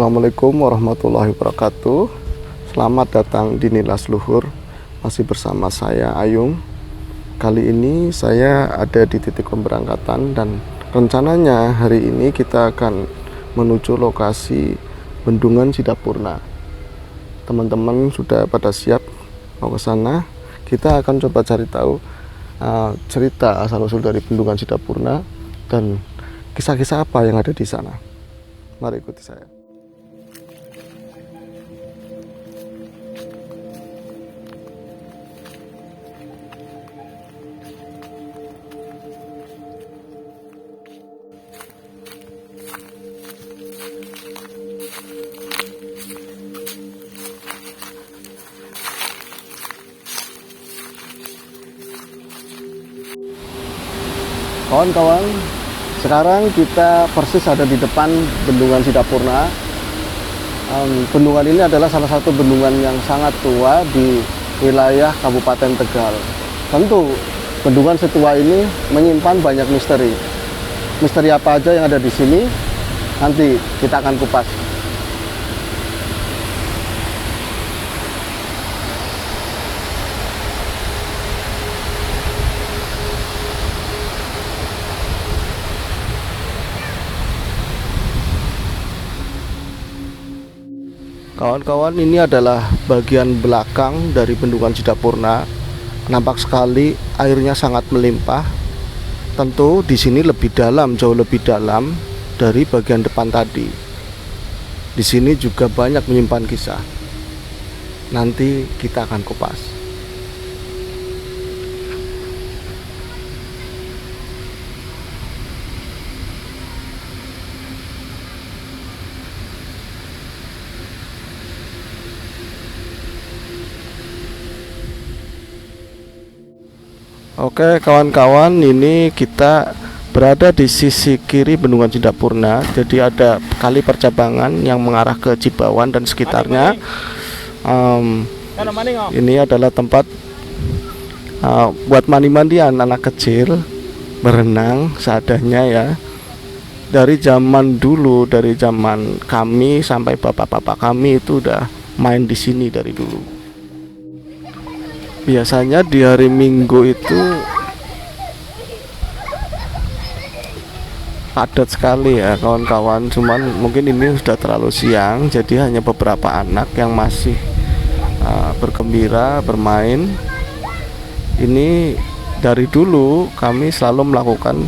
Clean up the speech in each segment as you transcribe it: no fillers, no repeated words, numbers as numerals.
Assalamualaikum warahmatullahi wabarakatuh. Selamat datang di Nilas Luhur. Masih bersama saya Ayung. Kali ini saya ada di titik pemberangkatan dan rencananya hari ini kita akan menuju lokasi Bendungan Sidapurna. Teman-teman sudah pada siap mau ke sana? Kita akan coba cari tahu cerita asal-usul dari Bendungan Sidapurna dan kisah-kisah apa yang ada di sana. Mari ikuti saya. Kawan-kawan, sekarang kita persis ada di depan Bendungan Sidapurna. Bendungan ini adalah salah satu bendungan yang sangat tua di wilayah Kabupaten Tegal. Tentu bendungan setua ini menyimpan banyak misteri. Misteri apa aja yang ada di sini? Nanti kita akan kupas. Kawan-kawan, ini adalah bagian belakang dari Bendungan Sidapurna. Nampak sekali airnya sangat melimpah. Tentu di sini lebih dalam, jauh lebih dalam dari bagian depan tadi. Di sini juga banyak menyimpan kisah. Nanti kita akan kupas. Oke kawan-kawan, ini kita berada di sisi kiri Bendungan Sidapurna. Jadi ada kali percabangan yang mengarah ke Cibawan dan sekitarnya. Ini adalah tempat buat mandi-mandian anak kecil, berenang seadanya ya. Dari zaman dulu, dari zaman kami sampai bapak-bapak kami itu udah main di sini dari dulu. Biasanya di hari Minggu itu padat sekali ya kawan-kawan. Cuman mungkin ini sudah terlalu siang, jadi hanya beberapa anak yang masih bergembira bermain. Ini dari dulu kami selalu melakukan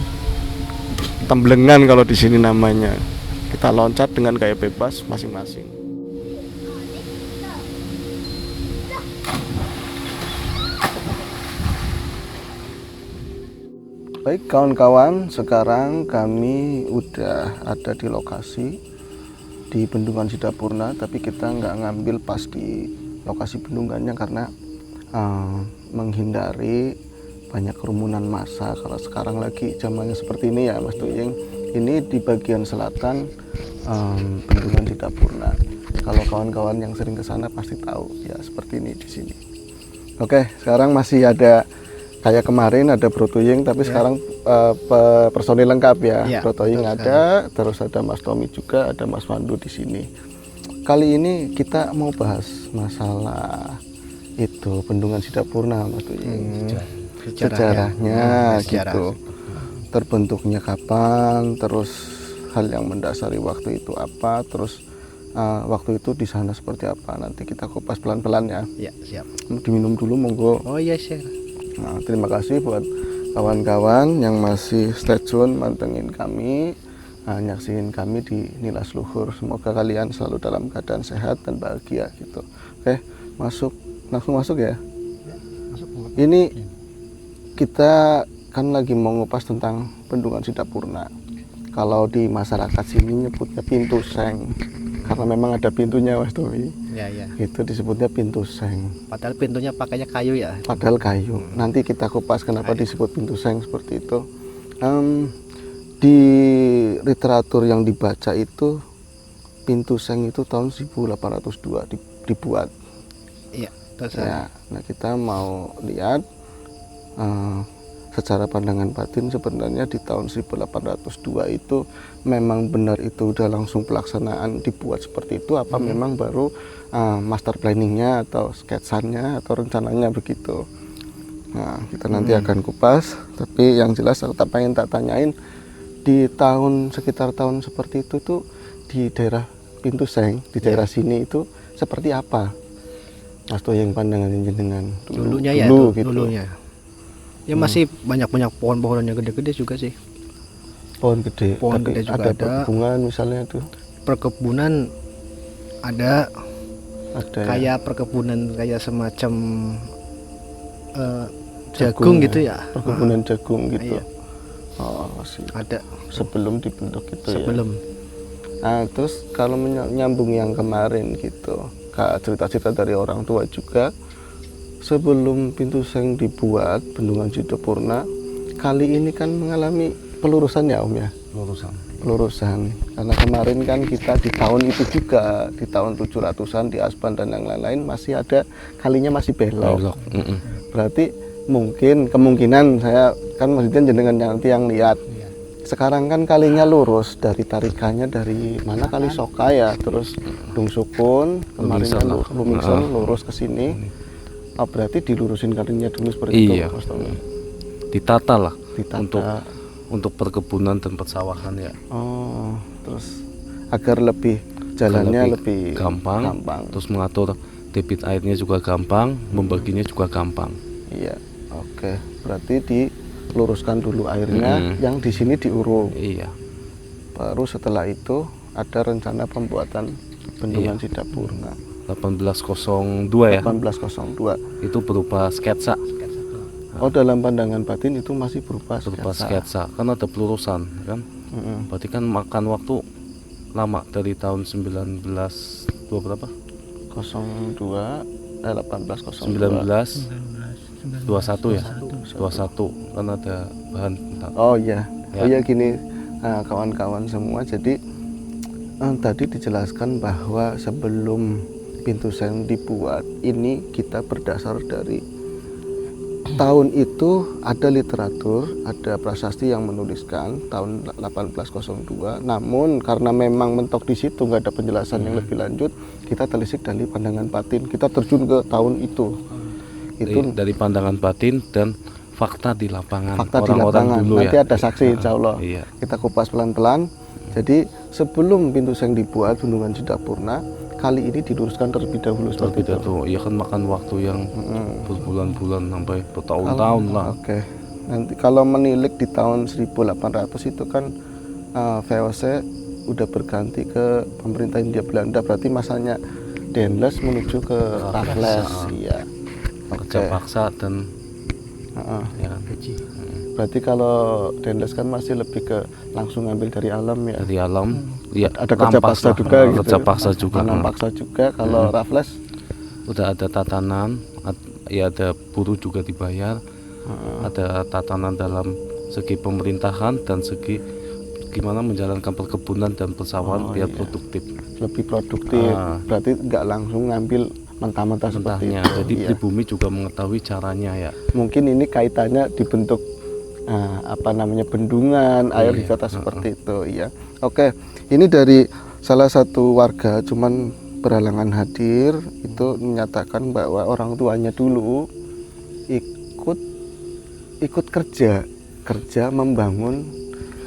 temblengan kalau di sini namanya. Kita loncat dengan gaya bebas masing-masing. Baik kawan-kawan, sekarang kami udah ada di lokasi di Bendungan Sidapurna, tapi kita nggak ngambil pas di lokasi bendungannya karena menghindari banyak kerumunan massa. Kalau sekarang lagi zamannya seperti ini ya Mas Tuying, ini di bagian selatan Bendungan Sidapurna. Kalau kawan-kawan yang sering ke sana pasti tahu ya seperti ini di sini. Oke, sekarang masih ada kayak kemarin ada Bro Tuying, tapi sekarang personil lengkap ya. Bro Tuying ada, terus ada Mas Tommy juga, ada Mas Pandu di sini. Kali ini kita mau bahas masalah itu Bendungan Sidapurna, Mas Tuying. Sejarahnya gitu. Terbentuknya kapan, terus hal yang mendasari waktu itu apa, terus waktu itu di sana seperti apa. Nanti kita kupas pelan-pelan ya. Ya, siap. Diminum dulu monggo. Oh iya, siap. Nah, terima kasih buat kawan-kawan yang masih stay tune mantengin kami, nyaksiin kami di Nilas Luhur. Semoga kalian selalu dalam keadaan sehat dan bahagia gitu. Oke, langsung masuk ya. Ini kita kan lagi mau ngupas tentang Bendungan Sidapurna. Kalau di masyarakat sini nyebutnya pintu seng, karena memang ada pintunya Mas Tommy. Ya, ya. Itu disebutnya pintu seng. Padahal pintunya pakainya kayu ya. Padahal kayu. Nanti kita kupas kenapa disebut pintu seng seperti itu. Di literatur yang dibaca itu pintu seng itu tahun 1802 dibuat. Iya, Ya. Nah kita mau lihat secara pandangan batin sebenarnya di tahun 1802 itu memang benar itu udah langsung pelaksanaan dibuat seperti itu apa memang baru master planningnya atau sketsanya atau rencananya begitu. Nah, kita nanti akan kupas, tapi yang jelas aku pengen tak tanyain di sekitar tahun seperti itu tuh di daerah Pintu Seng, di daerah sini itu seperti apa? Mas Toyeng pandangan jenengan Dulunya dulu ya, gitu. dulunya. Ya masih banyak pohon-pohon yang gede-gede juga sih. Pohon gede, Pohon tapi gede juga ada ada. perkebunan misalnya tuh. Perkebunan ada Ada ya? kayak perkebunan kayak semacam jagung gitu ya. Perkebunan jagung gitu. Iya. Oh, sih. Ada Sebelum dibentuk itu ya. sebelum. Nah, terus kalau nyambung yang kemarin gitu, cerita-cerita dari orang tua juga, sebelum Pintu Seng dibuat, Bendungan Sidapurna, kali ini kan mengalami pelurusan ya Om ya? Pelurusan. Karena kemarin kan kita di tahun itu juga, di tahun 700-an di Asban dan yang lain-lain masih ada kalinya masih belok. Berarti kemungkinan saya kan maksudnya jenengan nanti yang lihat. Sekarang kan kalinya lurus dari tarikannya dari mana kali Soka ya, terus Dung Sukun, kemarin kan Lumingson lurus ke sini. Oh, berarti dilurusin kalinya dulu seperti itu Mas Tommy. Ditata lah Ditata. untuk perkebunan dan persawahan ya. Oh, terus agar lebih jalannya lebih gampang. Terus mengatur debit airnya juga gampang, membaginya juga gampang. Iya. Oke, berarti diluruskan dulu airnya, yang di sini diuruk. Iya. Baru setelah itu ada rencana pembuatan Bendungan Sidapurna. 1802 ya. 1802. Itu berupa sketsa. Oh, dalam pandangan batin itu masih berupa Sketsa. Kan ada pelurusan kan. Berarti kan makan waktu lama dari tahun 19 berapa? 1821 ya. 21 kan ada bahan. Oh iya. Oh iya gini kawan-kawan semua. Jadi tadi dijelaskan bahwa sebelum Pintu Seng dibuat ini kita berdasar dari tahun itu ada literatur, ada prasasti yang menuliskan tahun 1802. Namun karena memang mentok di situ nggak ada penjelasan yang lebih lanjut, kita telisik dari pandangan batin. Kita terjun ke tahun itu. Itu dari pandangan batin dan fakta di lapangan. Fakta Orang-orang di lapangan. dulu Nanti ya. ada saksi insya Allah. Iya. Kita kupas pelan-pelan. Jadi sebelum Pintu Seng dibuat Bendungan Sidapurna, kali ini diluruskan terlebih dahulu seperti itu. Iya kan makan waktu yang berbulan-bulan sampai bertahun-tahun lah. Oke. Nanti kalau menilik di tahun 1800 itu kan VOC udah berganti ke pemerintah Hindia Belanda, berarti masanya Daendels menuju ke Raffles. Iya. Kerja paksa dan ya kan. Berarti kalau Daendels kan masih lebih ke langsung ngambil dari alam ya. Dari alam, ya Ada kerja paksa lah. juga gitu. Kerja paksa juga. Tanam paksa juga. Kalau Raffles Udah ada tatanan, ya ada buruh juga dibayar. Ada tatanan dalam segi pemerintahan dan segi gimana menjalankan perkebunan dan persawahan biar produktif. lebih produktif. Berarti nggak langsung ngambil mentah-mentah seperti Mentahnya. itu. Jadi Iya. pribumi juga mengetahui caranya ya. Mungkin ini kaitannya dibentuk bendungan air ditata seperti itu ya. Oke, ini dari salah satu warga cuman berhalangan hadir itu menyatakan bahwa orang tuanya dulu ikut kerja membangun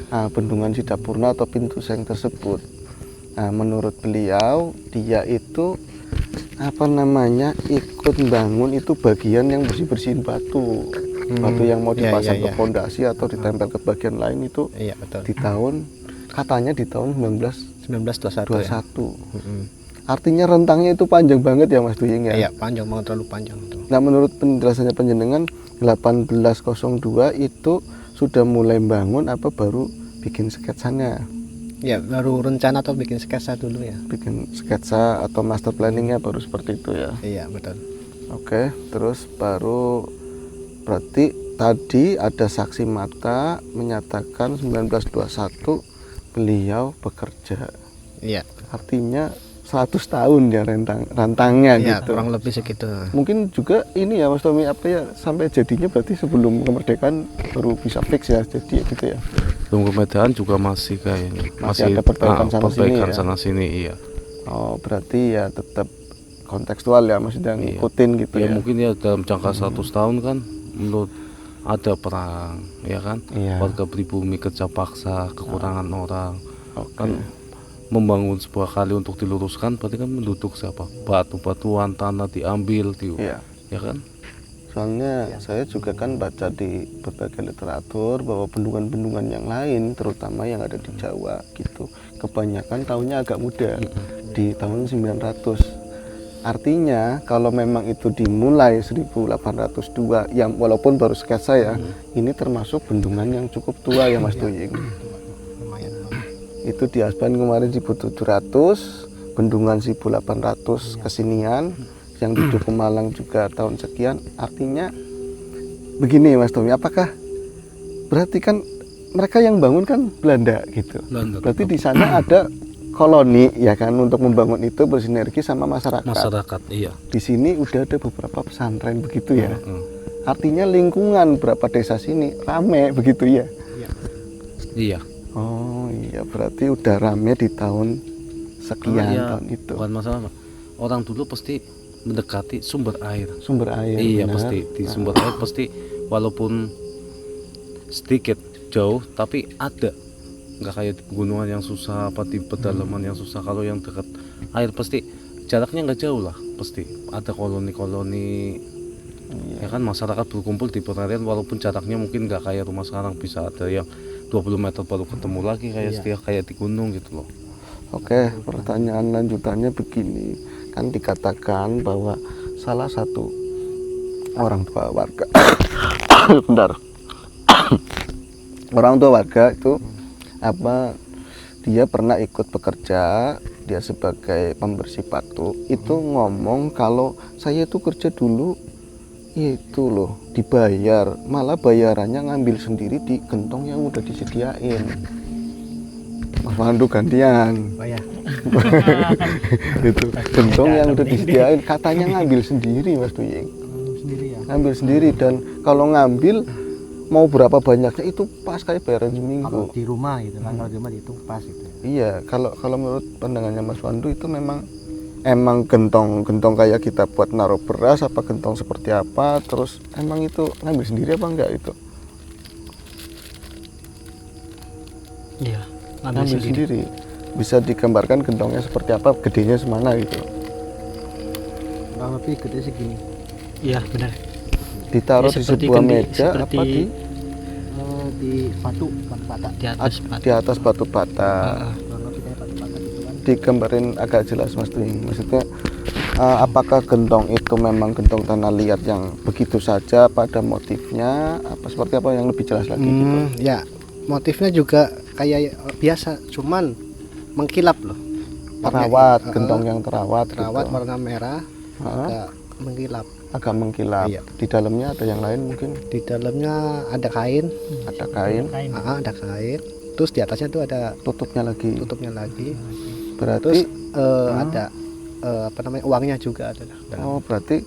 Bendungan Sidapurna atau Pintu Seng tersebut. Menurut beliau dia itu ikut bangun itu bagian yang bersihin batu yang mau dipasang ke fondasi atau ditempel ke bagian lain itu betul. katanya di tahun 1921 ya. Artinya rentangnya itu panjang banget ya Mas Duying ya. Iya, panjang banget, terlalu panjang itu. Nah, menurut penjelasannya penjenengan 1802 itu sudah mulai bangun apa baru bikin sketsanya? Ya, baru rencana atau bikin sketsa dulu ya. Bikin sketsa atau master planningnya baru seperti itu ya. Iya, betul. Oke, terus baru berarti tadi ada saksi mata menyatakan 1921 beliau bekerja. Iya. Artinya 100 tahun ya rantangnya Ya, gitu. kurang lebih segitu. Mungkin juga ini ya Mas Tommy, apa ya, sampai jadinya berarti sebelum kemerdekaan baru bisa fix ya, jadi gitu ya. Sebelum kemerdekaan juga masih kayaknya Masih ada perbaikan sana sini perbaikan ya? sana sini, iya. Oh, berarti ya tetap kontekstual ya, maksudnya ngikutin gitu Ya ya. mungkin ya dalam jangka 100 tahun kan menurut ada perang ya kan, Iya. warga pribumi kerja paksa, kekurangan orang Oke. kan, membangun sebuah kali untuk diluruskan berarti kan menduduk siapa, batu-batuan, tanah diambil Iya. ya kan. Soalnya saya juga kan baca di berbagai literatur bahwa bendungan-bendungan yang lain, terutama yang ada di Jawa gitu, kebanyakan tahunnya agak muda, di tahun 900. Artinya kalau memang itu dimulai 1802, yang walaupun baru sketsa ya, ini termasuk bendungan yang cukup tua ya Mas Tuying. Lumayan. Itu di Asban kemarin 1700, bendungan 1800 kesinian, yang di Duku Malang juga tahun sekian. Artinya begini Mas Tommy, apakah berarti kan mereka yang bangun kan Belanda gitu. Belanda. Berarti di sana ada koloni ya kan, untuk membangun itu bersinergi sama masyarakat. Masyarakat, iya. Di sini udah ada beberapa pesantren begitu ya. Mm. Artinya lingkungan berapa desa sini rame begitu ya. Iya. Oh iya, berarti udah rame di tahun sekian Karena ya, tahun itu. bukan masalah, Pak. Orang dulu pasti mendekati sumber air. Sumber air. Iya, benar. pasti di sumber air pasti walaupun sedikit jauh tapi ada. Nggak kayak di pegunungan yang susah, apa di pedalaman yang susah. Kalau yang dekat air pasti jaraknya nggak jauh lah, pasti ada koloni-koloni. Ya kan, masyarakat berkumpul di perarian walaupun jaraknya mungkin nggak kayak rumah sekarang, bisa ada yang 20 meter baru ketemu lagi kayak setiap kayak di gunung gitu loh. Oke, pertanyaan lanjutannya begini. Kan dikatakan bahwa salah satu orang tua warga bentar. Orang tua warga itu dia pernah ikut bekerja, dia sebagai pembersih batu, itu ngomong kalau saya itu kerja dulu itu loh dibayar, malah bayarannya ngambil sendiri di gentong yang udah disediain. Mas Pandu gantian. Oh ya. Itu gentong yang udah disediain katanya ngambil sendiri Mas Tuying. Sendiri ya. Ngambil sendiri, dan kalau ngambil mau berapa banyaknya itu pas kayak bayaran Kalau seminggu. di rumah gitu kan, kalau di rumah dihitung pas gitu. Iya, kalau menurut pandangannya Mas Pandu itu emang gentong kayak kita buat naruh beras, apa gentong seperti apa, terus emang itu ngambil sendiri apa enggak itu? Iya. Ngambil sendiri. Bisa digambarkan gentongnya seperti apa, gedenya semana gitu. Kurang lebih gede segini. Iya benar. Ditaruh Ya, di seperti sebuah kendi, meja seperti apa di batu, bukan bata. Di atas batu. di atas batu bata. Kurang lebih kayak batu-bata gitu kan. Digambarin agak jelas Mas Tuying. Maksudnya apakah gentong itu memang gentong tanah liat yang begitu saja, pada motifnya apa seperti apa yang lebih jelas lagi gitu? Ya, motifnya juga kayak biasa, cuman mengkilap loh. Terawat, gentong yang terawat Terawat gitu. warna merah, agak mengkilap. Agak mengkilap. Iya. Di dalamnya ada yang lain mungkin, Di dalamnya ada kain, ada kain, ada kain. Terus di atasnya tuh ada tutupnya lagi. tutupnya lagi. Berarti Ada apa namanya, uangnya juga ada. oh berarti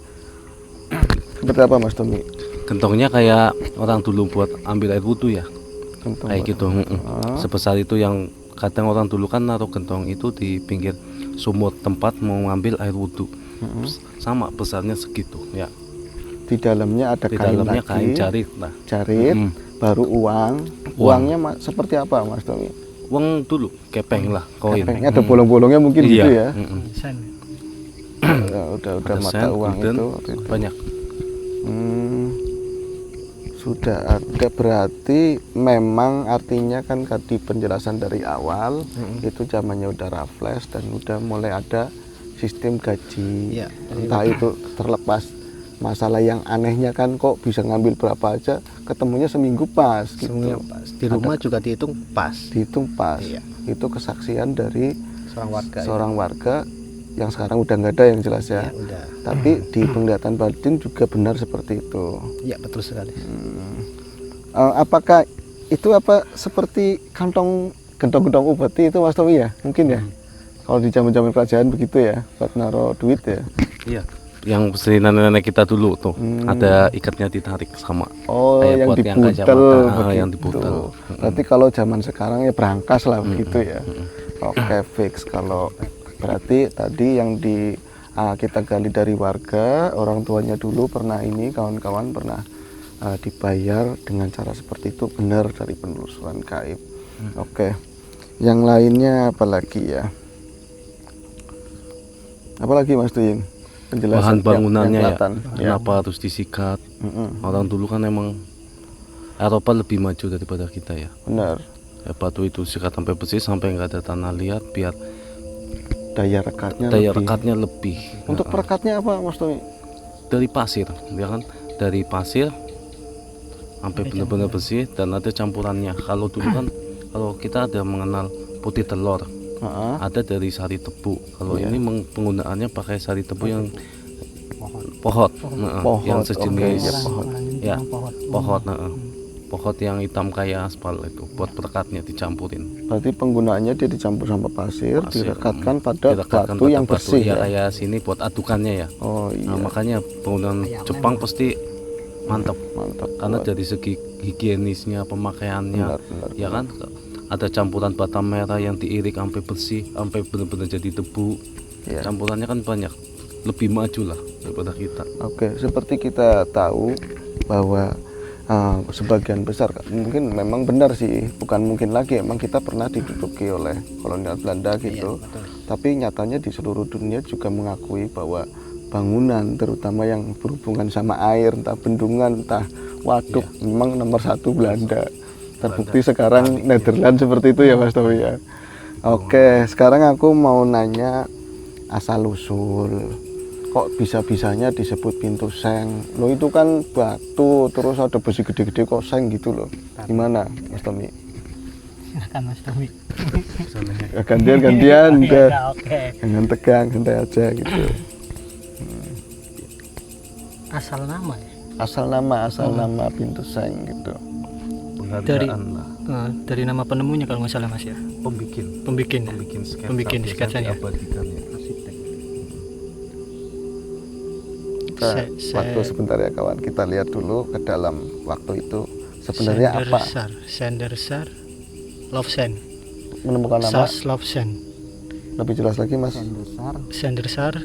seperti apa Mas Tommy? Gentongnya kayak orang dulu buat ambil air wudhu ya, Gentong kayak gitu. Sebesar itu, yang kadang orang dulu kan naruh gentong itu di pinggir sumur tempat mau ngambil air wudhu. Sama besarnya segitu ya. di dalamnya ada Di kain dalamnya lagi, kain jarit. Nah, jarit, baru uang. Uangnya seperti apa Mas Tommy? uang dulu kepeng lah, koin. Kepengnya ada bolong-bolongnya mungkin Iya. gitu ya. Sen. Ya, udah Ada mata sen, uang gulden, itu waktu itu. banyak. Sudah ada, berarti memang artinya kan di penjelasan dari awal itu zamannya udah rafles dan udah mulai ada sistem gaji. Iya. Entah itu terlepas masalah yang anehnya kan kok bisa ngambil berapa aja, ketemunya seminggu pas gitu. Semuanya pas. Di rumah juga dihitung pas. Dihitung pas. Iya. Itu kesaksian dari Seorang warga. seorang warga yang sekarang udah nggak ada yang jelas ya. Ya, udah. Tapi di penglihatan batin juga benar seperti itu. Iya, betul sekali. Apakah itu apa seperti gentong-gentong upeti itu Mas Tommy ya? Mungkin ya? Kalau di zaman-zaman kerajaan begitu ya, buat naruh duit ya. Iya, yang sering nenek kita dulu tuh ada ikatnya ditarik sama. Oh, kayak yang buat diputel kacamata, begitu. yang diputel. Berarti kalau zaman sekarang ya berangkas lah begitu ya. Oke, fix. Kalau berarti tadi yang kita gali dari warga, orang tuanya dulu pernah ini, kawan-kawan pernah dibayar dengan cara seperti itu, benar dari penelusuran gaib. Oke. Yang lainnya apa lagi ya? Apalagi Mas Tuying? Bahan bangunannya ya, kelihatan. kenapa harus disikat? Orang dulu kan emang Eropa lebih maju daripada kita ya. Benar. Ya, batu itu sikat sampai bersih sampai nggak ada tanah liat biar Daya rekatnya daya lebih. rekatnya lebih. Untuk perekatnya apa Mas Tuying? Dari pasir, ya kan? Dari pasir sampai benar-benar bersih dan ada campurannya. Kalau dulu kan, kalau kita ada mengenal putih telur, ada dari sari tebu. Kalau ini penggunaannya pakai sari tebu yang pohon, yang sejenis pohon. ya pohon, pohon yang hitam kayak aspal itu buat perekatnya dicampurin. Berarti penggunaannya dia dicampur sama pasir, direkatkan pada Direkatkan batu pada yang batu, bersih ya, ya. kayak sini buat adukannya ya. Oh iya, Nah, makanya penggunaan Jepang pasti mantap mantap. karena dari segi higienisnya, pemakaiannya, Benar. ya kan, ada campuran bata merah yang diirik sampai bersih, sampai benar-benar jadi debu. Iya. Campurannya kan banyak, lebih maju lah daripada kita. Oke, seperti kita tahu bahwa sebagian besar, mungkin memang benar sih, bukan mungkin lagi, emang kita pernah diduduki oleh kolonial Belanda gitu. Tapi nyatanya di seluruh dunia juga mengakui bahwa bangunan, terutama yang berhubungan sama air, entah bendungan, entah waduk, memang nomor satu Belanda. Terbukti sekarang Netherlands seperti itu ya Mas Tommy ya. Oke, sekarang aku mau nanya asal usul. Kok bisa-bisanya disebut pintu seng? Lo itu kan batu, terus ada besi gede-gede kok seng gitu loh. Gimana Mas Tommy? Silakan Mas Tommy. Ya, gantian, udah. Ya, oke. Jangan tegang, santai aja gitu. Asal nama ya. Asal nama pintu seng gitu. Dari nama penemunya kalau nggak salah Mas ya. Pembikin ya. Pembikin sketsanya. Waktu sebentar ya kawan, kita lihat dulu ke dalam waktu itu sebenarnya apa? Sandersar Lovsen. Menemukan nama Sas Lovsen. lebih jelas lagi Mas. Sandersar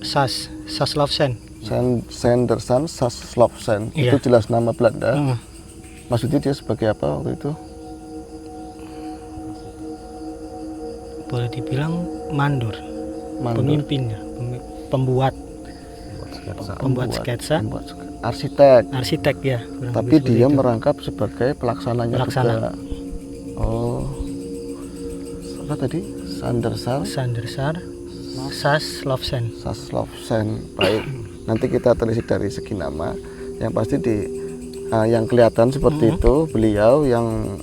Sas Lovsen. Sandersan Saslovsen. Iya. Itu jelas nama Belanda. Maksudnya dia sebagai apa waktu itu? Boleh dibilang mandor. Pemimpinnya, pembuat sketsa, arsitek ya. Tapi dia merangkap sebagai pelaksananya juga. Oh, apa tadi? Sandersar Saslovsen. Baik. Nanti kita telisik dari segi nama. Yang pasti yang kelihatan seperti itu beliau yang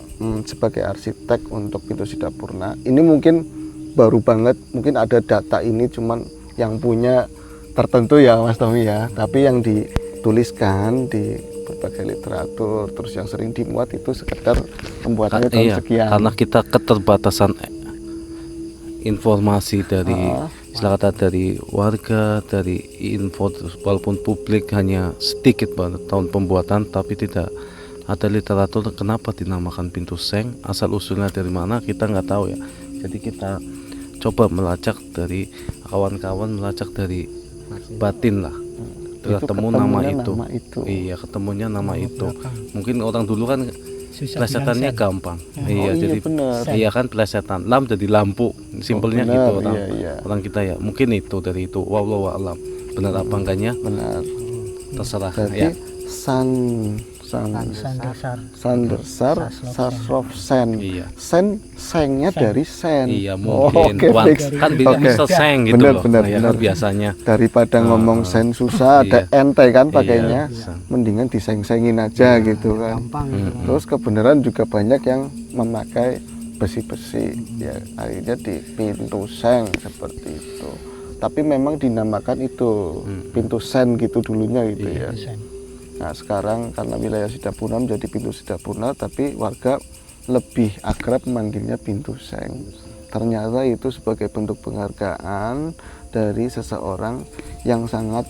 sebagai arsitek untuk pintu Sidapurna. Ini mungkin baru banget, mungkin ada data ini cuman yang punya tertentu ya Mas Tommy ya. Tapi yang dituliskan di berbagai literatur, terus yang sering dimuat itu sekedar pembuatannya tahun sekian. Karena kita keterbatasan informasi dari istilah kata dari warga, dari info, walaupun publik hanya sedikit pada tahun pembuatan, tapi tidak ada literatur kenapa dinamakan pintu seng, asal usulnya dari mana kita nggak tahu ya. Jadi kita coba melacak dari kawan-kawan, melacak dari batin lah. Ketemu nama itu. Iya, ketemunya nama itu. Mungkin orang dulu kan plesetannya gampang. Iya, jadi bener. iya kan plesetan. Lam jadi lampu. Simpelnya gitu orang. Iya. Orang kita ya. Mungkin itu dari itu. Wallahu a'lam. Benar apa enggaknya? Benar. Terserah Berarti ya. Sandersar Saslovsen. Iya. Sengnya dari sen. Iya, mungkin. Kan bisa seng gitu loh. Benar. Kan biasanya. Daripada ngomong sen susah, ada ente kan pakainya. Iya. Mendingan diseng-sengin aja gitu kan. Terus kebenaran juga banyak yang memakai besi-besi. Ya, akhirnya di pintu seng seperti itu. Tapi memang dinamakan itu pintu sen gitu dulunya gitu ya. Nah sekarang karena wilayah Sidapurna menjadi pintu Sidapurna, tapi warga lebih akrab memanggilnya pintu seng. ternyata itu sebagai bentuk penghargaan dari seseorang yang sangat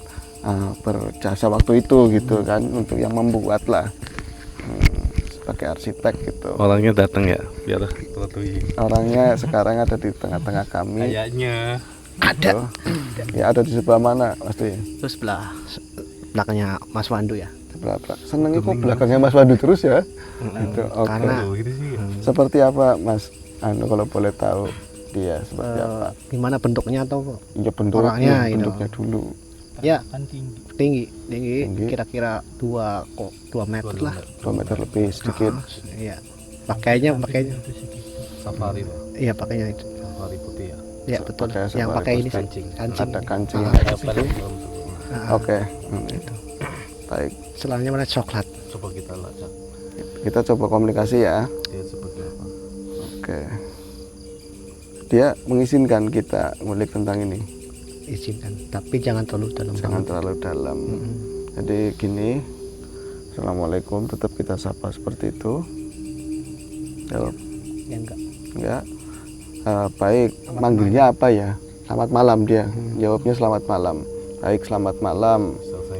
berjasa waktu itu gitu kan, untuk yang membuat lah sebagai arsitek gitu. Orangnya datang ya biar fotoin. Orangnya sekarang ada di tengah-tengah kami. Kayaknya Ada. Ya, ada di sebelah mana Mas Tuy? Terus belakangnya Mas Wandu ya. Senengnya kok belakangnya Mas Wandu terus ya? Gitu. Oke. Karena gitu sih. Seperti apa Mas kalau boleh tahu dia seperti apa? gimana bentuknya atau Ya orangnya itu. bentuknya dulu. ya Kan tinggi Tinggi. kira-kira 2 meter lah. 2 meter lebih sedikit. Iya. Pakainya Safari Pak. iya pakainya itu. Safari putih ya. Ya betul. Pakai Yang safari pakai ini sih, kancing. Ada kancing Ah, yang kayak gitu. Oke. Itu. Baik. Selanjutnya warna coklat. Coba kita lacak. Kita coba komunikasi ya. Dia seperti apa? Oke. Dia mengizinkan kita ngulik tentang ini. Izinkan, tapi jangan terlalu dalam. Jangan terlalu dalam. Jadi gini, Assalamualaikum, tetap kita sapa seperti itu. Jawab, Ya enggak. enggak. Baik, manggilnya apa ya? Selamat malam dia. Jawabnya selamat malam. Baik, selamat malam. Selesai.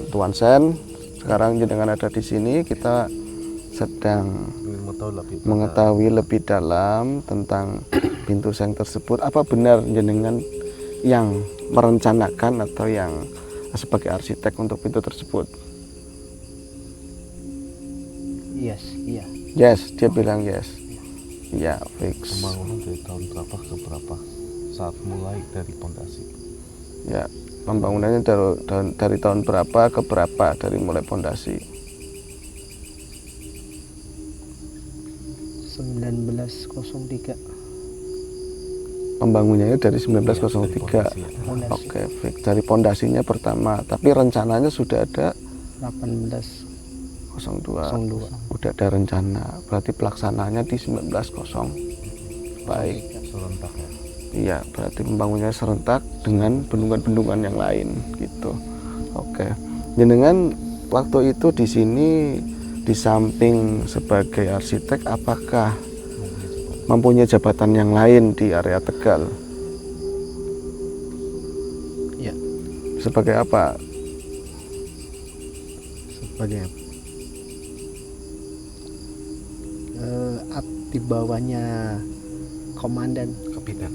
Tuan Sen. Sekarang jenengan ada di sini, kita sedang Ingin mengetahui lebih dalam tentang pintu seng tersebut. Apa benar jenengan yang merencanakan atau yang sebagai arsitek untuk pintu tersebut? Yes, iya. Yes, dia bilang yes. Ya, fix. Pembangunan dari tahun berapa ke berapa? Saat mulai dari pondasi. Ya, pembangunannya dari tahun berapa ke berapa dari mulai pondasi? 1903. Pembangunannya dari 1903. Pondasi ya. Oke, fix. Dari pondasinya pertama, tapi rencananya sudah ada 1802. 02. Udah ada rencana. Berarti pelaksanaannya di 1900. Baik. Serentak ya. Iya, berarti pembangunannya serentak dengan bendungan-bendungan yang lain gitu. Oke. Jenengan waktu itu di sini di samping sebagai arsitek, apakah mempunyai jabatan yang lain di area Tegal? Ya, Sebagai apa? sebagai di bawahnya komandan kapiten.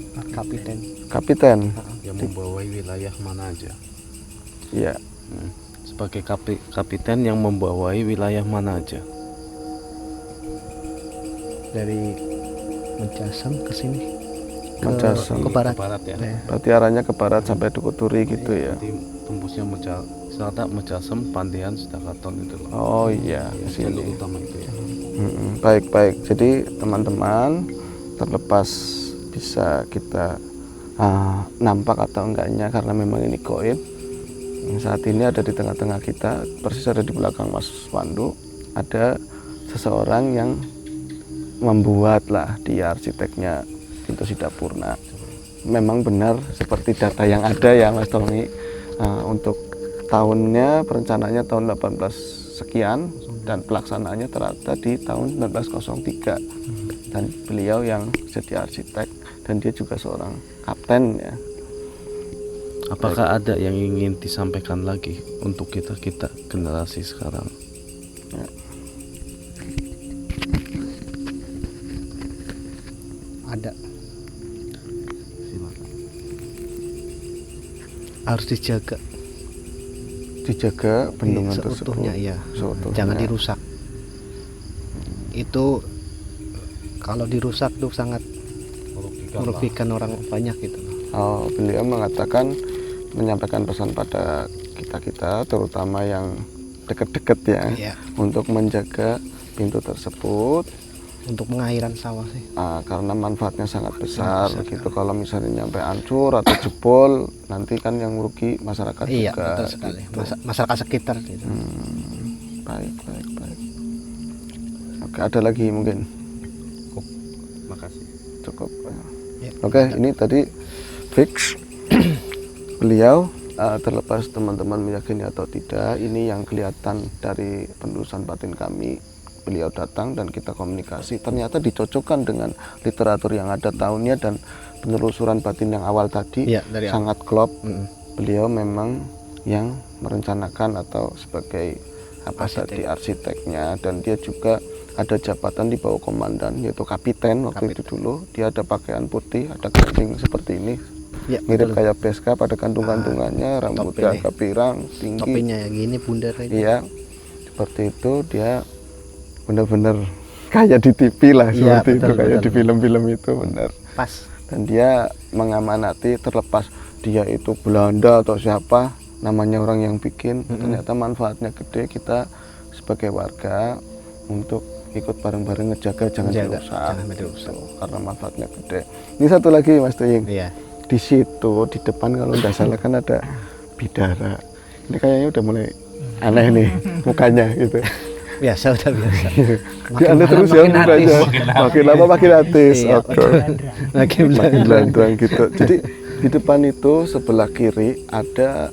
Kapiten. Yang membawai wilayah mana aja? Iya. Sebagai kapiten yang membawai wilayah mana aja? Dari Mencasem ke sini. Mencasem. Ke barat. Ke barat ya. Ya. Berarti arahnya ke barat sampai Dukuturi gitu ya. Berarti tembusnya Selatan Mencasem, Pandean, Sedakaton itu loh. Oh iya, ke Jalur sini. utama itu ya. Baik. Jadi teman-teman, terlepas bisa kita nampak atau enggaknya karena memang ini goib, saat ini ada di tengah-tengah kita, persis ada di belakang Mas Wandu, ada seseorang yang membuatlah dia arsiteknya pintu Sidapurna. Memang benar seperti data yang ada ya Mas Tommy, untuk tahunnya perencanaannya tahun 18 sekian dan pelaksanaannya ternyata di tahun 1903, dan beliau yang jadi arsitek dan dia juga seorang kapten ya. Apakah ada yang ingin disampaikan lagi untuk kita generasi sekarang? Ya. Ada. Silakan. Harus dijaga. Dijaga bendungan tersebut Seutuhnya, iya. seutuhnya. Jangan dirusak. Itu kalau dirusak tuh sangat merugikan orang banyak gitu. Oh, beliau mengatakan, menyampaikan pesan pada kita terutama yang dekat-dekat ya, Iya. untuk menjaga pintu tersebut, Untuk pengairan sawah sih. karena manfaatnya sangat besar gitu. Kalau misalnya nyampe hancur atau jebol, nanti kan yang rugi masyarakat Iya, juga. betul sekali. gitu. Masyarakat sekitar gitu. Baik. Oke, ada lagi mungkin? Makasih. Cukup. Ya. Oke, ini tadi fix beliau, terlepas teman-teman meyakini atau tidak, ini yang kelihatan dari penelusuran batin kami beliau datang dan kita komunikasi, ternyata dicocokkan dengan literatur yang ada tahunnya dan penelusuran batin yang awal tadi Iya, dari sangat klop. Beliau memang yang merencanakan atau sebagai apa tadi arsiteknya, dan dia juga ada jabatan di bawah komandan yaitu kapiten waktu itu dulu. Dia ada pakaian putih, ada kancing seperti ini, Ya, mirip betul. kayak beskap, ada kantung-kantungannya, rambutnya ini. agak pirang, tinggi. Topinya ya gini bundar ini. Iya, seperti itu. Dia benar-benar kayak di TV lah, Iya, seperti itu, betul, kayak betul. di film-film itu, benar. Pas. Dan dia mengamanati, terlepas dia itu Belanda atau siapa, namanya orang yang bikin, ternyata manfaatnya gede. Kita sebagai warga untuk ikut bareng-bareng ngejaga jangan Jaga, dirusak, jangan dirusak. gitu, karena manfaatnya gede. Ini satu lagi Mas Tuying, Iya. di situ di depan kalau tidak salah kan ada bidara. Ini kayaknya udah mulai aneh nih mukanya gitu. Biasa udah biasa. Dia aneh terus ya mukanya. Makin lama makin artis. Iya, Oke. Makin Makin belandrang gitu. Jadi di depan itu sebelah kiri ada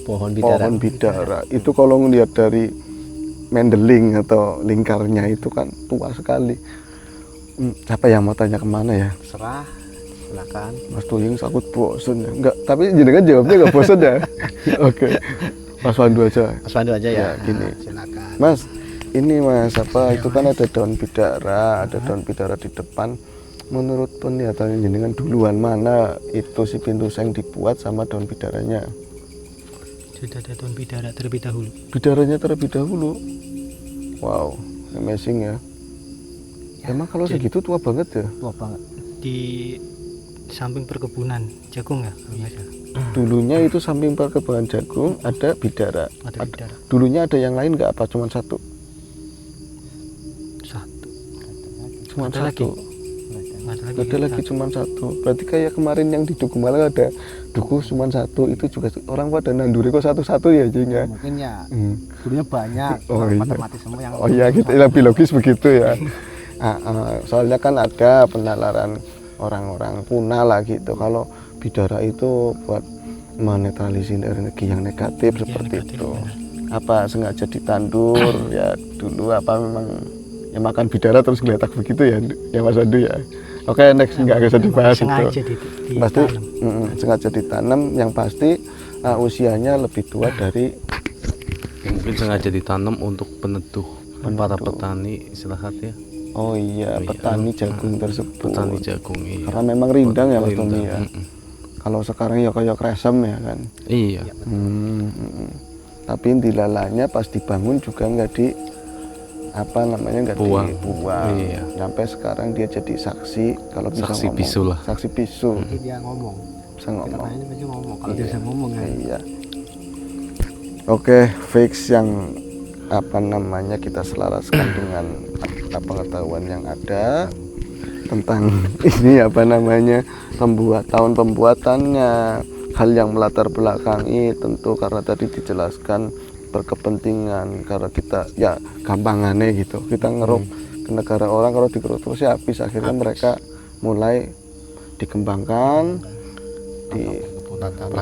pohon bidara. pohon bidara. Itu kalau ngelihat dari mendeling atau lingkarnya itu kan tua sekali. Siapa yang mau tanya kemana ya? Serah, silakan. Mas Tuying sakut bosen ya? Enggak, tapi jenengan jawabnya enggak bosen ya? Oke. Mas Pandu aja. Mas Pandu aja ya. Ya, gini. Silakan. Mas, ini Mas apa itu kan ada daun bidara, ada daun bidara di depan. Menurut penglihatan jenengan duluan mana itu si pintu seng dibuat sama daun bidaranya? Sudah ada daun bidara terlebih dahulu. Bidaranya terlebih dahulu. Wow, amazing ya. Emang kalau segitu tua banget ya? Tua banget. Di samping perkebunan jagung ya kalau nggak salah. Dulunya itu samping perkebunan jagung ada bidara. Ada bidara Dulunya ada yang lain nggak apa cuma satu? satu. Cuma Ada lagi? satu. Nggak Ada lagi cuma satu. Berarti kayak kemarin yang di Duku Malang ada duku cuma satu, itu juga orang pada nanduri kok satu-satu ya Jing ya. Mungkin ya Hmm. dulunya banyak. Oh iya. Pada mati semua yang. Oh iya, gitu lebih logis begitu ya. Soalnya kan ada penalaran orang-orang punah lah gitu. Kalau bidara itu buat menetralisir energi yang negatif seperti negatif, itu. benar. Apa sengaja ditandur ya dulu, apa memang ya makan bidara terus geletak begitu ya Mas Andu ya. Oke, next nggak usah dibahas Sengaja itu. ditanam. Pasti sengaja ditanam, yang pasti usianya lebih tua dari Mungkin sengaja ditanam untuk peneduh para petani istirahat ya. oh iya petani jagung tersebut. Petani jagung iya. Karena memang rindang ya Mas Tommy ya. Mm-mm. Kalau sekarang ya kayak kresem ya kan. Iya. Tapi dilalanya pas dibangun juga nggak di apa namanya nggak Buang. dibuang. Iya. Sampai sekarang dia jadi saksi kalau bisa Saksi ngomong. bisu lah. Saksi bisu Jadi dia ngomong. bisa ngomong. Katanya dia ngomong. Kalau dia bisa ngomong ya. Iya. Oke, fix yang apa namanya kita selaraskan dengan pengetahuan yang ada tentang ini apa namanya tahun pembuatannya, hal yang melatar belakangi tentu karena tadi dijelaskan berkepentingan, karena kita ya gampangannya gitu kita ngeruk ke negara orang, kalau digeruk terus ya habis, akhirnya mereka mulai dikembangkan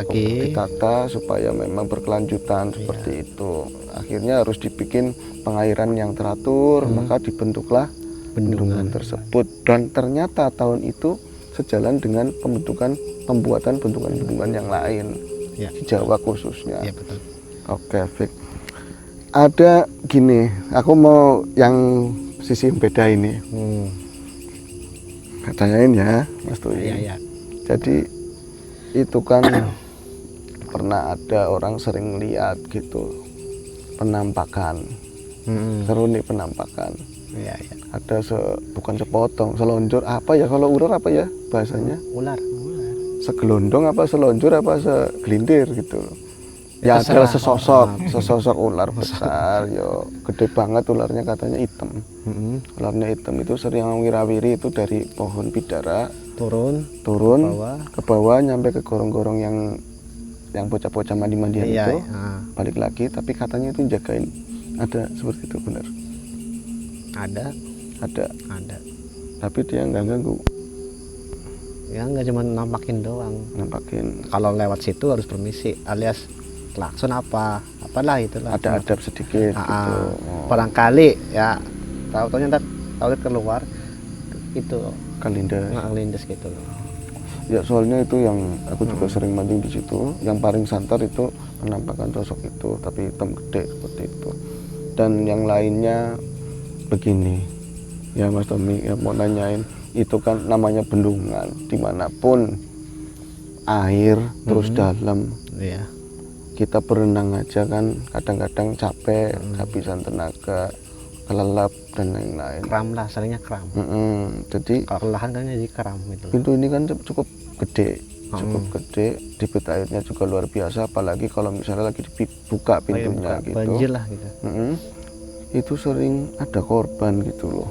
ditata supaya memang berkelanjutan seperti itu. Akhirnya harus dibikin pengairan yang teratur, maka dibentuklah bendungan tersebut, dan ternyata tahun itu sejalan dengan pembuatan bendungan-bendungan yang lain Ya. di Jawa khususnya. Iya betul. Oke, Fik. Ada gini, aku mau yang sisi yang beda ini. Tanyain ya, Mas Tuy. Iya. Jadi itu kan pernah ada orang sering lihat gitu penampakan. Seru nih penampakan. Iya. Ada bukan sepotong, selonjor apa ya, kalau ular apa ya bahasanya? Ular. Segelondong apa selonjor apa segelintir gitu. Ya ada sesosok ular besar, yo gede banget ularnya, katanya hitam. Ularnya hitam itu sering wirawiri itu dari pohon bidara turun ke bawah nyampe ke gorong-gorong yang bocah-bocah mandi-mandian itu, balik lagi, tapi katanya itu jagain. Ada seperti itu, benar? Ada. Tapi dia nggak ganggu. Ya nggak cuma nampakin doang. Nampakin. Kalau lewat situ harus permisi, alias klakson apalah itulah. Ada adab sedikit Ah, gitu. barangkali ya tahu-taunya ntar keluar itu Kalinda. lindes gitu loh. Ya soalnya itu yang aku juga sering mancing di situ. Yang paling santer itu penampakan sosok itu, tapi hitam gede seperti itu. Dan yang lainnya begini, ya Mas Tommy, ya mau nanyain, itu kan namanya bendungan, dimanapun air terus dalam, Iya. kita berenang aja kan kadang-kadang capek, kehabisan tenaga, kelelap dan lain-lain. Kram lah, seringnya kram. Jadi Kalau kelelahan kan jadi kram gitu. pintu ini kan cukup gede, debit airnya juga luar biasa, apalagi kalau misalnya lagi dibuka pintunya gitu. Banjir lah gitu. Itu sering ada korban gitu loh.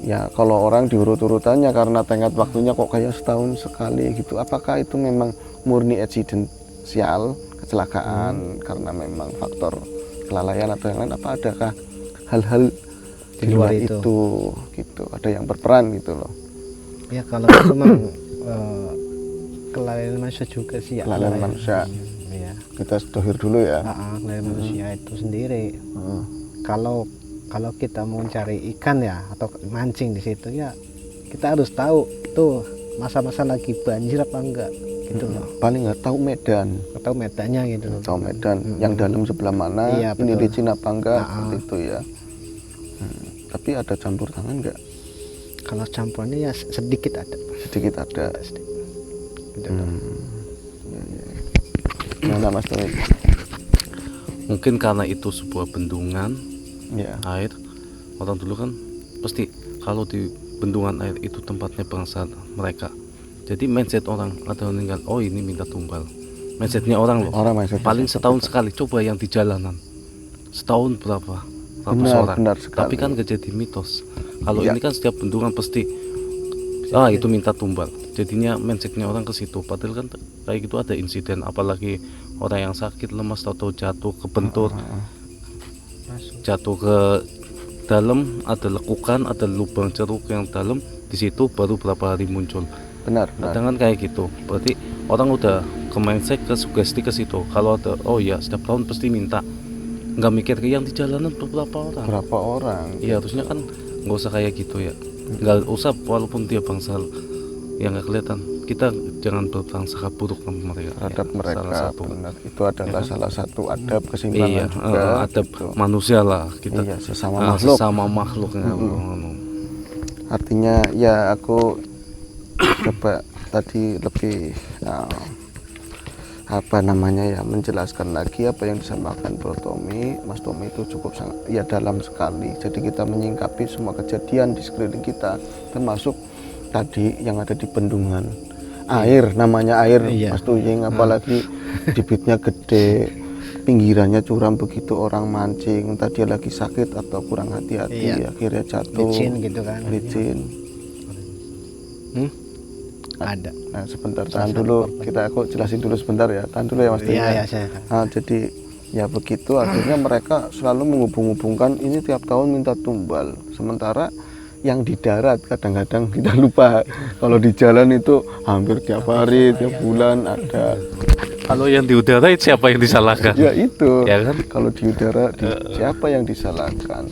Ya kalau orang diurut-urutannya karena tenggat waktunya kok kayak setahun sekali gitu, apakah itu memang murni eksidensial, kecelakaan karena memang faktor kelalaian atau yang lain, apa adakah hal-hal di luar itu gitu, ada yang berperan gitu loh. Ya kalau itu memang kelalaian manusia juga sih ya. Kelalaian manusia. Iya. Kita dohir dulu ya. Kelalaian manusia itu sendiri. Kalau kita mau cari ikan ya atau mancing di situ ya, kita harus tahu tuh masa-masa lagi banjir apa enggak gitu loh. Paling nggak tahu medan, Atau medannya gitu loh. tahu medan yang dalam sebelah mana, Iya, ini betul. licin apa enggak, seperti itu ya. Tapi ada campur tangan enggak? Kalau campurannya ya sedikit ada. Sedikit ada. Sedikit. Gitu. Gimana Mas Tommy? Mungkin karena itu sebuah bendungan Ya. air, orang dulu kan pasti kalau di bendungan air itu tempatnya bangsa mereka, jadi mindset orang ada meninggal, oh ini minta tumbal, mindsetnya orang loh. Orang mindset Paling seperti setahun itu. sekali, coba yang di jalanan setahun berapa ratus Benar, orang, benar sekali. tapi kan gak jadi mitos. Kalau Iya. ini kan setiap bendungan pasti itu minta tumbal, jadinya mindsetnya orang ke situ. Padahal kan kayak gitu ada insiden, apalagi orang yang sakit lemas atau jatuh kebentur, jatuh ke dalam, ada lekukan, ada lubang ceruk yang dalam, di situ baru berapa hari muncul. Benar, Kadang kan kayak gitu, berarti orang udah ke mindset, ke sugesti ke situ. Kalau ada, oh ya setiap tahun pasti minta, nggak mikir ke yang di jalanan beberapa orang. Berapa orang? Iya, harusnya kan nggak usah kayak gitu ya, nggak usah, walaupun dia bangsa yang nggak kelihatan, kita jangan berprasangka buruk sama mereka. Terhadap Ya, mereka, salah satu. benar. Itu adalah salah satu adab keseimbangan Iya, juga. adab gitu. manusia lah kita. Iya, sesama makhluk. Sesama makhluknya. Artinya ya aku coba tadi lebih menjelaskan lagi apa yang disampaikan Bro Tommy. Mas Tommy itu cukup sangat ya dalam sekali. Jadi kita menyingkapi semua kejadian di sekeliling kita, termasuk tadi yang ada di bendungan air, namanya air. Iya. Mas Tuyeng, apalagi debitnya gede, pinggirannya curam, begitu orang mancing entah dia lagi sakit atau kurang hati-hati, Iya. akhirnya jatuh Licin gitu kan. licin. Ada. Nah, sebentar, tahan dulu, aku jelasin dulu sebentar ya, tahan dulu ya Mas Tuyeng. Iya, saya. Nah, jadi ya begitu, akhirnya mereka selalu menghubung-hubungkan ini tiap tahun minta tumbal, sementara yang di darat kadang-kadang kita lupa kalau di jalan itu hampir tiap hari, tiap bulan ada. Kalau yang di udara itu siapa yang disalahkan? Ya itu, Ya kan? kalau di udara siapa yang disalahkan?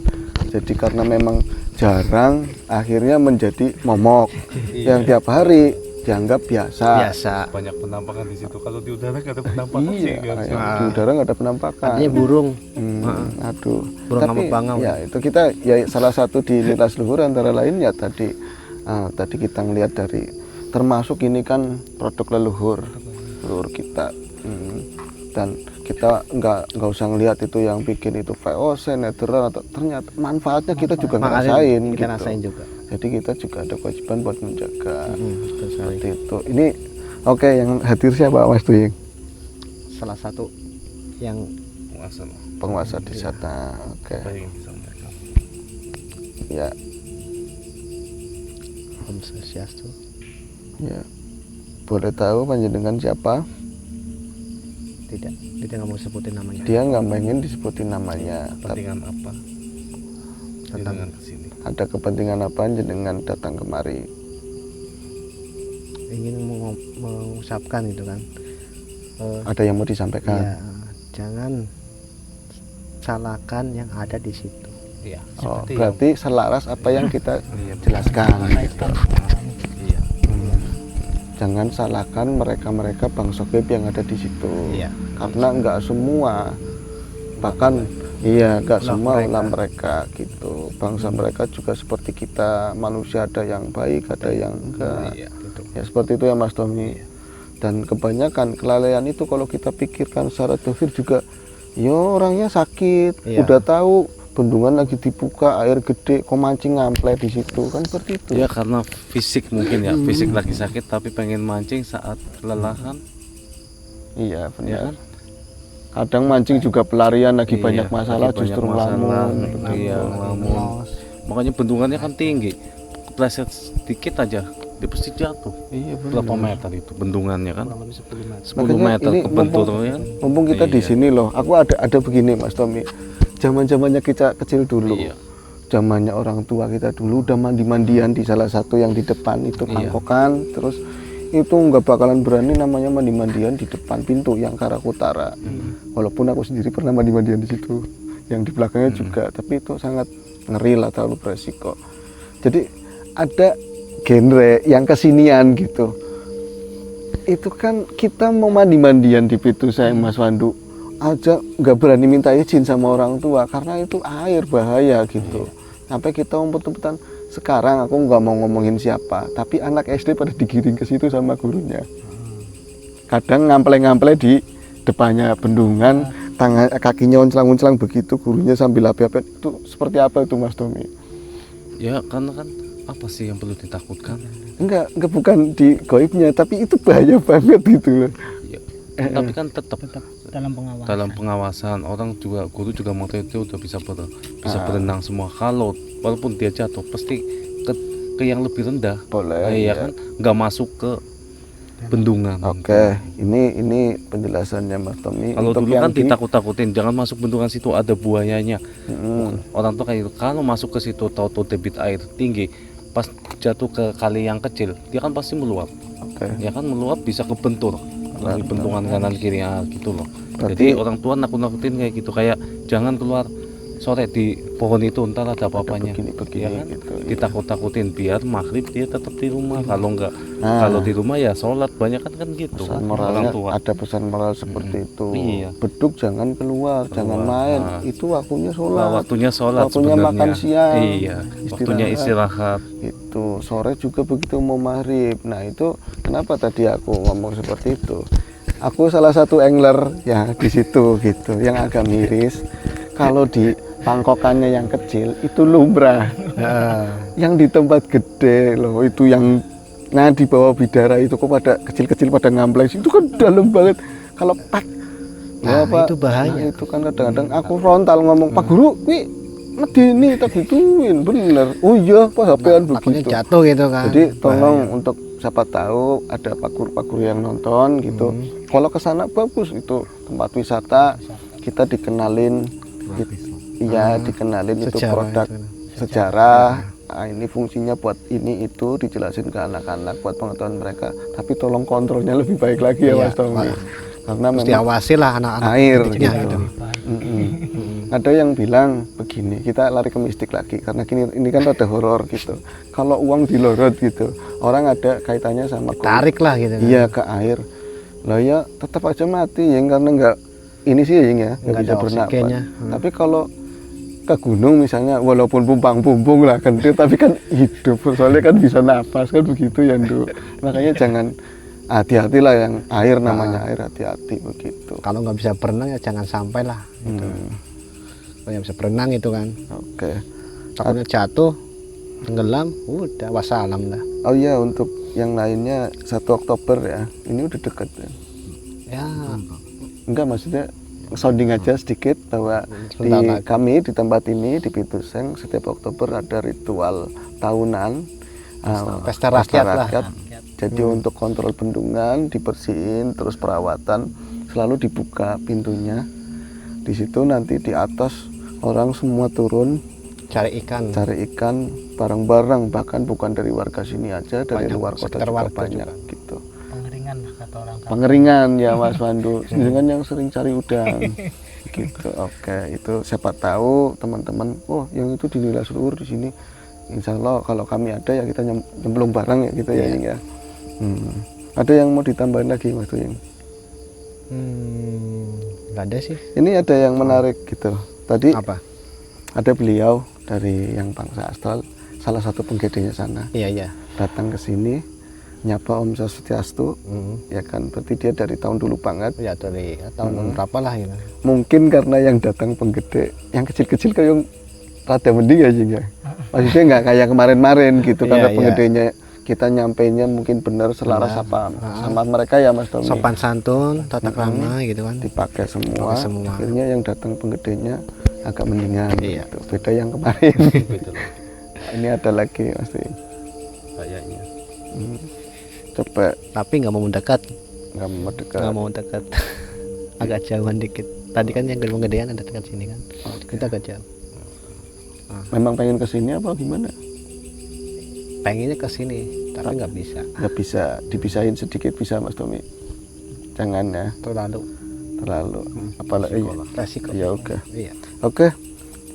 Jadi karena memang jarang, akhirnya menjadi momok yang tiap hari dianggap biasa. Banyak penampakan di situ. Kalau di udara nggak ada penampakan Iya, di udara nggak ada penampakan. Artinya burung. Aduh. Burung sama Tapi bangau. ya itu kita ya salah satu di lintas luhur antara lain ya tadi kita ngelihat dari, termasuk ini kan produk leluhur kita. Dan kita nggak usah ngelihat itu yang bikin itu VOC, netral, atau ternyata manfaatnya kita juga ngerasain Kita gitu. rasain juga. Jadi kita juga ada kewajiban buat menjaga. Betul sekali. Seperti itu. Ini oke, yang hadir siapa Mas Tuyeng? Salah satu yang Penguasa di sana. Oke. Ya, Om Swastiastu. ya. Boleh tahu panjenengan siapa? Tidak, dia nggak mau sebutin namanya. Dia nggak pengen disebutin namanya. Kepentingan apa? Tentang ke sini. Ada kepentingan apa jenengan datang kemari? ingin mengucapkan gitu kan, Ada yang mau disampaikan? ya, jangan salahkan yang ada di situ. Iya. Oh, berarti selaras apa yang kita jelaskan. Gitu. Iya. Jangan salahkan mereka Bang Sokib yang ada di situ. Iya. Karena nggak semua, bahkan nggak semua ulah mereka gitu. Bangsa mereka juga seperti kita, manusia ada yang baik, ada yang enggak. Iya. Ya seperti itu ya Mas Tommy. Dan kebanyakan kelalaian itu kalau kita pikirkan secara dohir juga, orangnya sakit, Iya. udah tahu bendungan lagi dibuka, air gede, kok mancing ngample di situ, kan seperti itu. Ya karena fisik mungkin ya, fisik lagi sakit tapi pengen mancing saat kelelahan. Iya Ya benar. kan? Kadang mancing juga pelarian lagi Iya, banyak masalah, lagi banyak justru masalah, ngelamun. iya, ngelamun. Makanya bendungannya kan tinggi, kepleset sedikit aja dia pasti jatuh. Iya benar. Berapa meter itu bendungannya kan? 10 Makanya meter ini kebentur ya kan? mumpung kita di Iya. sini loh, aku ada begini Mas Tommy. Zaman-zamannya kita kecil dulu. Iya. Zamannya orang tua kita dulu udah mandi-mandian di salah satu yang di depan itu Iya. pangkokan, terus itu nggak bakalan berani namanya mandi-mandian di depan pintu yang ke arah utara. Walaupun aku sendiri pernah mandi-mandian di situ, yang di belakangnya juga, tapi itu sangat ngeri lah, terlalu beresiko. Jadi ada genre yang kesinian gitu. Itu kan kita mau mandi-mandian di pintu saya Mas Wandu aja nggak berani minta izin sama orang tua karena itu air bahaya gitu. Sampai kita umpet-umpetan. Sekarang aku nggak mau ngomongin siapa, tapi anak SD pada digiring ke situ sama gurunya. Kadang ngample-ngample di depannya bendungan, tangan kakinya onclang-onclang begitu, gurunya sambil api-apian. Itu seperti apa itu Mas Tommy? Ya karena kan apa sih yang perlu ditakutkan? Enggak bukan di goibnya, tapi itu bahaya banget gitu loh. Ya. Tapi kan tetap dalam pengawasan. dalam pengawasan orang juga, guru juga waktu itu udah bisa berenang semua. Kalau walaupun dia jatuh pasti ke yang lebih rendah. Boleh. Ya kan nggak masuk ke bendungan. Oke, ini penjelasannya Mas Tommy. Kalau Untuk dulu yang kan ditakut-takutin, jangan masuk bendungan situ ada buayanya. Mm, Orang tuh kayak gitu. Kalau masuk ke situ tahu-tahu debit air tinggi, pas jatuh ke kali yang kecil, dia kan pasti meluap. Oke. Ya kan meluap bisa kebentur di bendungan kanan kiri gitu loh. Berarti- Jadi orang tua nakut-nakutin kayak gitu, kayak jangan keluar sore di pohon itu, entar ada apa-apanya. begini-begini Ya kan? gitu, iya. Ditakut-takutin biar maghrib dia tetap di rumah. Kalau enggak, Nah. kalau di rumah ya sholat, banyak kan gitu. Pesan Orang moralnya tua. ada pesan moral seperti itu. Iya. Beduk jangan keluar, jangan main. Nah. Itu waktunya Nah, sholat. waktunya sholat Waktunya sebenarnya. makan siang. Iya. Waktunya istirahat. Itu sore juga begitu mau maghrib. Nah itu kenapa tadi aku ngomong seperti itu? Aku salah satu angler ya di situ gitu, yang agak miris. Kalau di pangkokannya yang kecil itu lumrah. Yang di tempat gede loh itu yang di bawah bidara itu kok pada kecil-kecil pada ngampleng itu kan dalam banget. Kalau pak Nah, Pak. itu bahaya. Nah, itu kan kadang-kadang aku frontal ngomong, Pak Guru, wi medeni tak gituin, bener. Oh iya, Pak HP-an Takutnya begitu. jatuh gitu kan. Jadi tolong untuk siapa tahu ada Pak Guru yang nonton gitu. Kalau ke sana bagus itu tempat wisata, kita dikenalin, iya dikenalin itu Sejarah produk itu. sejarah. Nah, ini fungsinya buat ini itu dijelasin ke anak-anak buat pengetahuan mereka. Tapi tolong kontrolnya lebih baik lagi ya Iya, Mas Tommy. Karena Terus memang diawasi lah anak-anak air didiknya gitu. gitu. Ada yang bilang begini, kita lari ke mistik lagi karena ini kan rada horor gitu. Kalau uang dilorot gitu, orang ada kaitannya sama Tarik lah gitu kan. iya ke air. Lah ya tetap aja mati ya karena nggak ini sih ya nggak Nggak bisa ada bernapas. oksigennya. Tapi kalau ke gunung misalnya walaupun pumpang-pumpung lah kan tapi kan hidup soalnya kan bisa napas kan begitu ya Ndu. Makanya jangan hati-hatilah yang air namanya air hati-hati begitu. Kalau nggak bisa berenang ya jangan sampai lah. Gitu. Kalau yang bisa berenang itu kan. Oke. Takutnya jatuh, tenggelam, udah wassalam dah. Oh iya untuk yang lainnya 1 Oktober ya. Ini udah deket ya. Ya, Enggak maksudnya sounding aja sedikit bahwa Sebentar lagi. kami di tempat ini di Pituseng setiap Oktober ada ritual tahunan Pesta rakyat lah. Jadi untuk kontrol bendungan dibersihin terus perawatan selalu dibuka pintunya. Di situ nanti di atas orang semua turun cari ikan. cari ikan bareng-bareng bahkan bukan dari warga sini aja dari Banyak, luar kota sekitar juga warga banyak juga. gitu. Pengeringan lah Pengeringan ya Mas Pandu, dengan yang sering cari udang gitu. Oke, itu siapa tahu teman-teman, oh yang itu di Nila Seluhur di sini. Insya Allah kalau kami ada ya kita nyemplung bareng ya gitu ya Ying ya. Ada yang mau ditambahin lagi Mas Tuying? Nggak ada sih. Ini ada yang menarik gitu. Tadi Apa? ada beliau dari yang bangsa Astral, salah satu penggedenya sana, Iya. datang ke sini nyapa Om Swastiastu, ya kan, berarti dia dari tahun dulu banget. Ya dari tahun berapa lah gitu. Mungkin karena yang datang penggede, yang kecil-kecil kayak rada mending aja ya. Maksudnya nggak kayak kemarin-kemarin gitu, karena Iya. penggedenya kita nyampainya mungkin benar selaras apa sama mereka ya Mas Tommy. Sopan santun, tata krama gitu kan. Dipakai semua. Dipakai semua. Akhirnya yang datang penggedenya agak mendingan. Iya. Gitu. Beda yang kemarin. Ini ada lagi Mas Tommy. Kayaknya. Coba Tapi nggak mau mendekat, nggak mau dekat. nggak mau dekat. Agak jauhan dikit. Tadi kan yang gerbang gedean ada dekat sini kan. Kita agak jauh. Memang pengen kesini apa gimana? Pengennya ke sini, tapi nggak bisa. Nggak bisa dipisahin sedikit bisa Mas Tommy. Jangan ya Terlalu terlalu. Apalagi resiko. ya oke. Iya. Oke.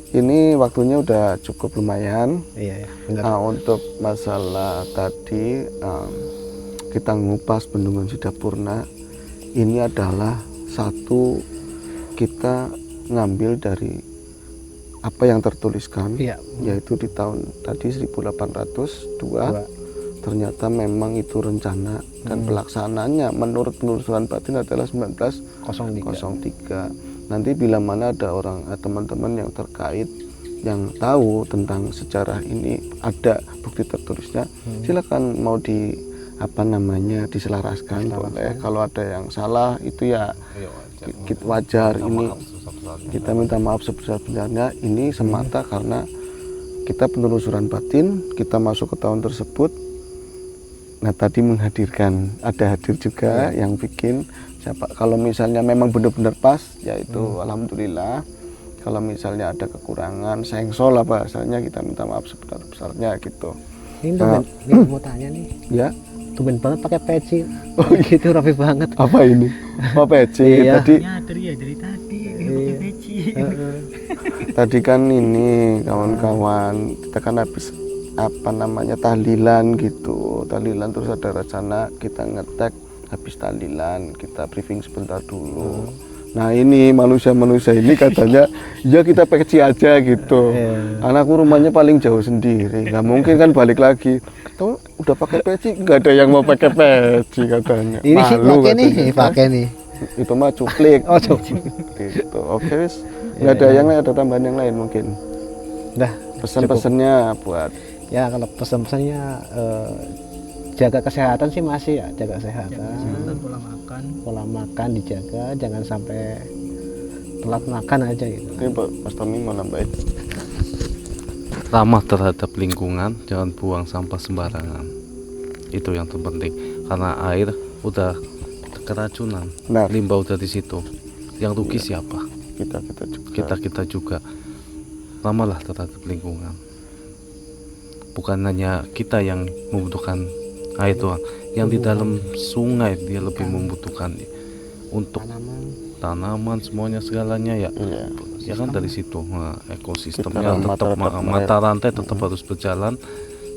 Ini waktunya udah cukup lumayan. Iya. Benar. Nah, untuk masalah tadi kita ngupas Bendungan Sidapurna, ini adalah satu kita ngambil dari apa yang tertuliskan, Iya. yaitu di tahun tadi 1802. Ternyata memang itu rencana dan pelaksanaannya menurut penelusuran batin adalah 1903. Nanti bila mana ada orang teman-teman yang terkait yang tahu tentang sejarah ini, ada bukti tertulisnya, silakan mau diselaraskan boleh. Kalau ada yang salah itu ya kita wajar. Ini kita minta maaf sebesar-besarnya. Ini semata karena kita penelusuran batin, kita masuk ke tahun tersebut. Nah tadi menghadirkan, ada hadir juga yang bikin siapa. Kalau misalnya memang benar-benar pas, yaitu alhamdulillah. Kalau misalnya ada kekurangan, sengsol lah bahasanya, kita minta maaf sebesar-besarnya gitu. Ini tumben, ini mau tanya nih. Ya, Tumben banget pakai peci. Oh gitu rapi banget. apa ini? Oh peci. Iya. Tadi dari tadi Iya. peci. tadi kan ini kawan-kawan kita kan habis tahlilan gitu, tahlilan terus ada rencana kita ngetek, habis tahlilan kita briefing sebentar dulu. Nah ini manusia-manusia ini katanya ya kita peci aja gitu. Anakku rumahnya paling jauh sendiri, nggak mungkin kan balik lagi. Tuh udah pakai peci, nggak ada yang mau pakai peci katanya. Ini sih Malu pakai nih, katanya. pakai nih. Itu mah cuplik. Oh coba. Gitu. Oke wis. Nggak ada yang lain, ada tambahan yang lain mungkin. Udah. Pesan-pesannya buat Ya kalau pesan-pesannya jaga kesehatan sih masih ya, jaga kesehatan. Pola makan dijaga, jangan sampai telat makan aja gitu. Oke, Mas Tommy mau nambahin. Ramah terhadap lingkungan, jangan buang sampah sembarangan. Itu yang terpenting, karena air udah keracunan, Benar. limbah udah di situ. Yang rugi siapa? Kita juga. Kita juga. Ramahlah terhadap lingkungan. Bukan hanya kita yang membutuhkan air doang, yang di dalam sungai dia lebih membutuhkan untuk tanaman semuanya segalanya ya. Iya. Ya kan dari situ ekosistemnya Kita tetap mata mata rantai tetap harus berjalan,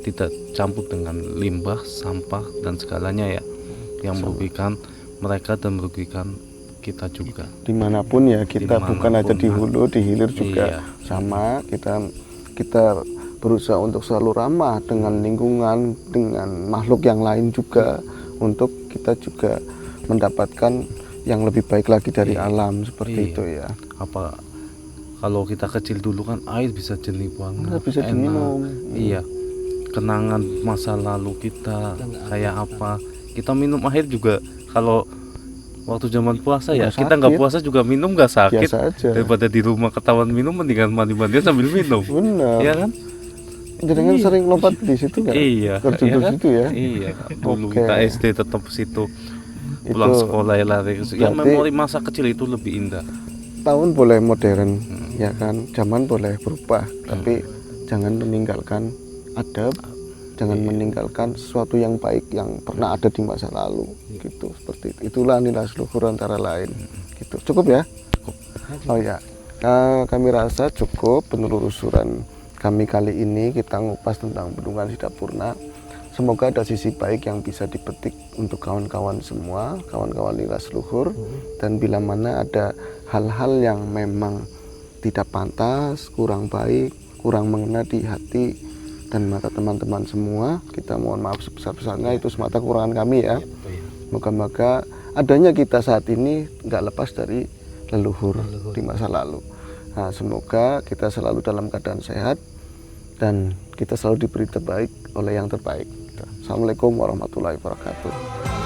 tidak campur dengan limbah, sampah dan segalanya ya, yang merugikan mereka dan merugikan kita juga. Dimanapun ya kita Dimanapun. bukan aja di hulu, di hilir juga Iya. sama. Kita berusaha untuk selalu ramah dengan lingkungan, dengan makhluk yang lain juga, untuk kita juga mendapatkan yang lebih baik lagi dari alam seperti Iya. itu ya. Apa kalau kita kecil dulu kan air bisa jernih banget, Nggak bisa enak. diminum. Iya, kenangan masa lalu kita kayak apa, kita minum air juga kalau waktu zaman puasa ya, Nggak kita nggak sakit. puasa juga minum nggak sakit. Biasa aja. Daripada di rumah ketahuan minum, mendingan mandi-mandian sambil minum. Benar. Iya kan? Jadi kan sering lompat di situ kan? Iya, Terjun iya di kan? situ ya. Iya, dulu Oke. kita SD tetap situ, pulang Itu sekolah ya lari. Ya berarti- memori masa kecil itu lebih indah. tahun boleh modern, ya kan, zaman boleh berubah, tapi jangan meninggalkan adab, jangan meninggalkan sesuatu yang baik yang pernah ada di masa lalu gitu, seperti itu. Itulah nilai leluhur antara lain gitu. Cukup ya? Oh ya, kami rasa cukup penelusuran kami kali ini. Kita ngupas tentang Bendungan Sidapurna. Semoga ada sisi baik yang bisa dipetik untuk kawan-kawan semua, kawan-kawan nilai leluhur. Dan bila mana ada hal-hal yang memang tidak pantas, kurang baik, kurang mengena di hati dan mata teman-teman semua, kita mohon maaf sebesar-besarnya, itu semata kurangan kami ya. Moga-moga adanya kita saat ini nggak lepas dari leluhur di masa lalu. Nah, semoga kita selalu dalam keadaan sehat dan kita selalu diberi terbaik oleh yang terbaik. Assalamualaikum warahmatullahi wabarakatuh.